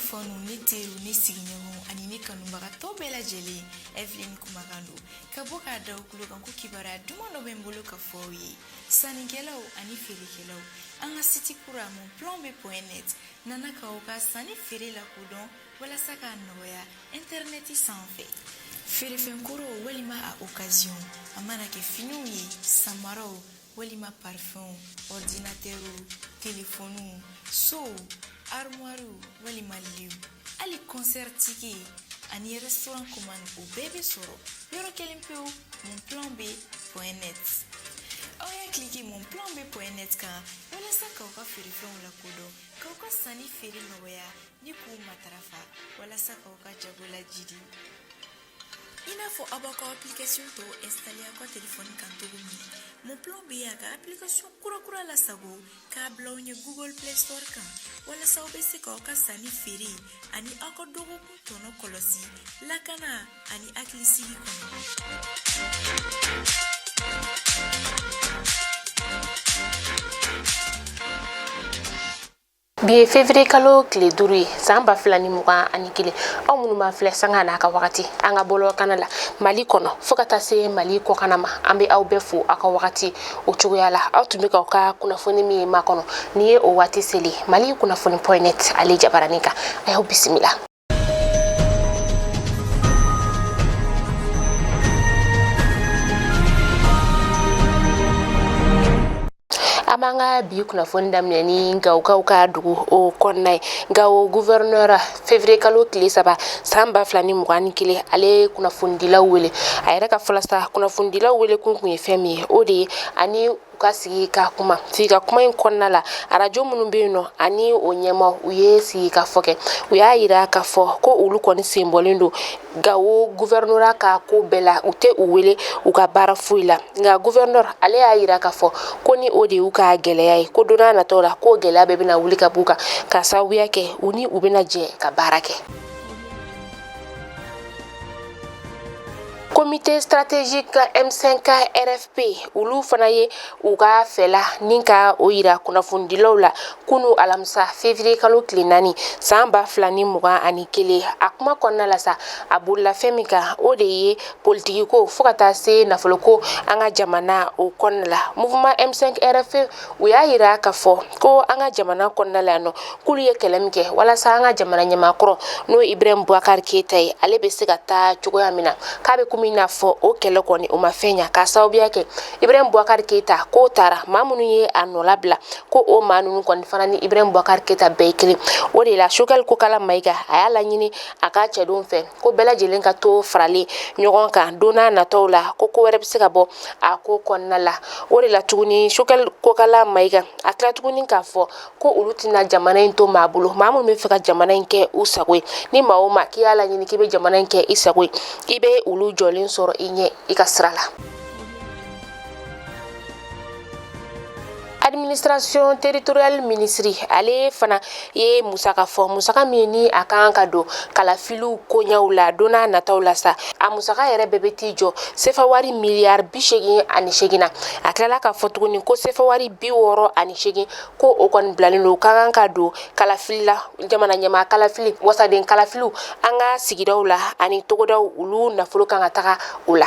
fɔnu ne teru ne sigiɲɔgɔnw ani ne kanubagatɔ bɛɛ lajɛlen Evelyn Kumakando ka bɔ k'a da u tulo kan ko kibaruya duman dɔ bɛ n bolo ka fɔ aw ye sannikɛlaw ani feerekɛlaw an ka siti kura monplomb.net nana ka u ka sanni feere lakodɔn walasa k'a nɔgɔya interneti sanfɛ feerefɛn koro walima a occasion a mana kɛ finiw ye samaraw walima parfum ordinatɛrw telefoniw sow armoire walima liw ali concert ticket ani restaurant commande o bɛɛ bɛ sɔrɔ yɔrɔ kelen pewu monplomb.net aw y'a cliquer monplomb.net kan walasa k'aw ka feerefɛnw lakodɔn k'aw ka sanni feere nɔgɔya ni k'u matarafa walasa k'aw ka jago lajidi i n'a fɔ aw b'aw ka application tɔ installer aw ka telefɔni kan cogo min Monplomb y'a ka application kura lasago k'a bila aw ɲɛ Google Play Store kan walasa aw bɛ se k'aw ka sanni feere ani aw ka dɔgɔkun tɔnɔ kɔlɔsi lakana ani hakilisigi kɔnɔ. Bi février kalo tile 5 ye san 2021 aw minnu ma filɛ sanga n'a ka wagati an ka bɔlɔ kana la Mali kɔnɔ fo ka taa se Mali kɔkana ma an bɛ aw bɛɛ fo aw ka wagati o cogoya la aw tun bɛ k'aw ka kunnafoni min ma kɔnɔ ni ye o waati seli Mali kunnafoni.net ale jabarani kan a y'aw bisimila. Amanga bi kunnafoni daminɛ ni Gawukaw ka dugu o kɔnɔna ye Gawo gouverneur février kalo tile 3 san 2021 ale kunnafonidilaw wele a yɛrɛ ka fɔlɔ sa kunnafonidilaw wele kun ye fɛn min ye o de ye ani ka sigi ka kuma fika kuma in kɔnɔna la arajo minnu bɛ yen nɔ ani o ɲɛma u ye sigi ka fɔ kɛ u y'a yira ka fɔ ko olu kɔni senbɔlen don Gawo gouverneur ka ko bɛɛ la u tɛ u wele u ka baara foyi la nka gouverneur ale y'a yira ka fɔ ko ni o de y'u ka gɛlɛya ye ko don n'a nataw la ko gɛlɛya bɛɛ bɛna wuli ka b'u kan ka sababuya kɛ u ni u bɛna jɛ ka baara kɛ. Comité stratégique M5 RFP ulu fana ye u ka fɛla ni ka o yira kunnafonidilaw la kunu alamisa février kalo tile 4 san 2021 a kuma kɔnɔna la sa a bolila fɛn min kan o de ye politiki ko fo ka taa se nafolo ko an ka jamana o kɔnɔna la mouvement M5 RFP u y'a yira ka fɔ ko an ka jamana kɔnɔna la nɔ k'ulu ye kɛlɛ min kɛ walasa an ka jamana ɲɛmaakɔrɔ n'o Ibrahim Boubacar Keita ye ale bɛ se ka taa cogoya min na k'a bɛ komi n'a fɔ o kɛlɛ kɔni o ma fɛn ɲa ka sababuya kɛ Ibrahim Boubacar Keita ko taara maa minnu ye a nɔ labila ko o maa ninnu kɔni fana ni Ibrahim Boubacar Keita bɛɛ ye kelen o de la Choguel Kokala Mayiga a y'a laɲini a ka cɛdenw fɛ ko bɛɛ lajɛlen ka to faralen ɲɔgɔn kan don n'a nataw la ko wɛrɛ bɛ se ka bɔ a ko kɔnɔna la o de la tuguni Choguel Kokala Mayiga a tila tuguni k'a fɔ ko olu tɛna jamana in to maa bolo maa minnu bɛ fɛ ka jamana in kɛ u sago ye ni maa o maa k'i y'a laɲini k'i bɛ jamana in kɛ i sago ye i bɛ olu jɔlen sɔrɔ i ɲɛ i ka sira la. Administration territoriale ministry ale fana ye musaka fɔ musaka min ni a kan ka don kalafiliw koɲaw la don n'a nataw la sa a musaka yɛrɛ bɛɛ bɛ t'i jɔ sefa wari miliyari 88 na a tilala ka fɔ tuguni ko sefa wari 68 ko o kɔni bilalen don ka kan ka don kalafili la jamana ɲɛmaa kalafili wasaden kalafiliw an ka sigidaw la ani togodaw olu nafolo kan ka taga o la.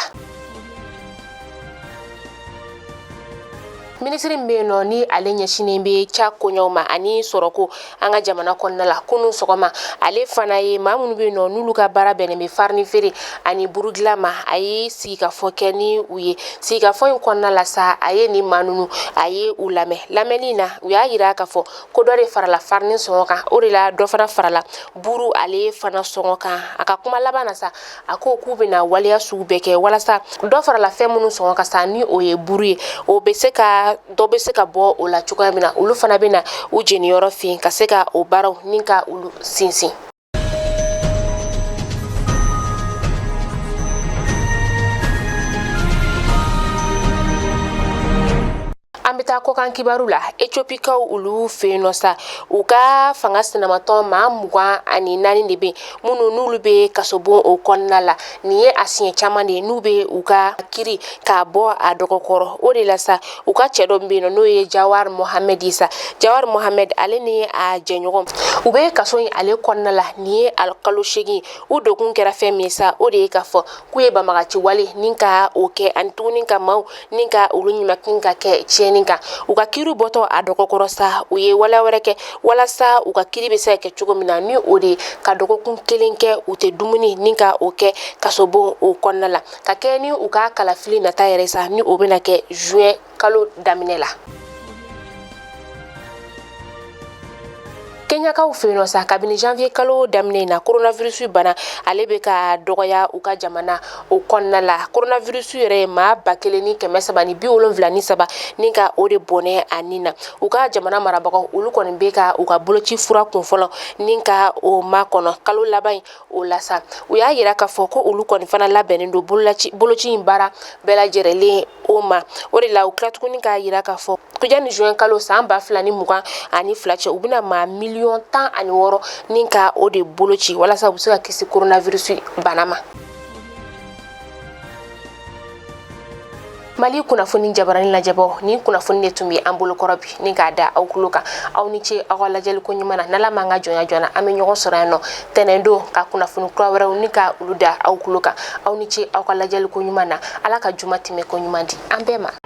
Ministri mbeno ni ale ɲɛsinen bɛ ca koɲaw ma ani sɔrɔko an ka jamana kɔnɔna la kunu sɔgɔma ale fana ye maa minnu bɛ yen nɔ n'olu ka baara bɛnnen bɛ farini feere ani burudila ma a ye sigikafɔ kɛ ni u ye sigikafɔ in kɔnɔna la sa a ye ni maa ninnu a ye u lamɛnni na u y'a yira k'a fɔ ko dɔ de farala farini sɔngɔ kan o de la dɔ fana farala buru ale fana sɔngɔ kan a ka kuma laban na sa a ko k'u bɛna waleya sugu bɛɛ kɛ walasa dɔ farala fɛn minnu sɔngɔ kan sa ni o ye buru ye o bɛ se ka dɔ bɛ se ka bɔ o la cogoya min na olu fana bɛ na u jeniyɔrɔ fin ka se ka o baaraw ni ka olu sinsin. an bɛ bɛ taa kɔkan kibaru la Etiopikaw olu fɛ yen nɔ sa u ka fanga sinamatɔ maa 24 de bɛ minnu n'olu bɛ kasobon o kɔnɔna la nin ye a siɲɛ caman de ye n'u bɛ u ka kiri k'a bɔ a dɔgɔkɔrɔ o de la sa u ka cɛ dɔ bɛ yen nɔ n'o ye Jawar Mohammed sa Jawar Mohammed ale ni a jɛɲɔgɔn u bɛ kaso in ale kɔnɔna la nin ye kalo 8 u dogun kɛra fɛn min sa o de ye k'a fɔ k'u ye banbagaci wale nin ka o kɛ ani tuguni ka maaw nin ka olu ɲumakin ka kɛ tiɲɛni kan u ka kiri bɔtɔ a dɔgɔkɔrɔ sa u ye wala wɛrɛ kɛ walasa u ka kiri bɛ se ka kɛ cogo min na ni o de ka dɔgɔkun 1 kɛ u tɛ dumuni nin ka o kɛ kasobon o kɔnɔna la ka kɛ ni u ka kalafili nata yɛrɛ sa ni o bɛna kɛ juin kalo daminɛ la. Kenyakaw fɛ yen nɔ sa kabini janvier kalo daminɛ na coronavirus bana ale bɛ ka dɔgɔya u ka jamana o kɔnɔna la coronavirus yɛrɛ ye maa 1,373 ni ka o de bɔnɛ a nin na u ka jamana marabagaw olu kɔni bɛ ka u ka boloci fura kunfɔlɔ nin ka o ma kɔnɔ kalo laban o la sa u y'a yira k'a fɔ ko olu kɔni fana labɛnnen don boloci in baara bɛɛ lajɛlen o ma o de la u tila tuguni k'a yira k'a fɔ ko yani juin kalo san 2022 cɛ u bɛna maa 16,000,000 nin ka o de boloci walasa u bɛ se ka kisi coronavirus bana ma. Mali kunnafoni jabarani lajɛbɔ nin kunnafoni de tun bɛ an bolo kɔrɔ bi ni k'a da aw tulo kan aw ni ce aw ka lajɛliko ɲuman na n'Ala m'an ka jɔnya joona an bɛ ɲɔgɔn sɔrɔ yan nɔ tɛnɛn don ka kunnafoni kura wɛrɛw ni ka olu da aw tulo kan aw ni ce aw ka lajɛliko ɲuman na Ala ka juma tɛmɛ ko ɲuman di an bɛɛ ma.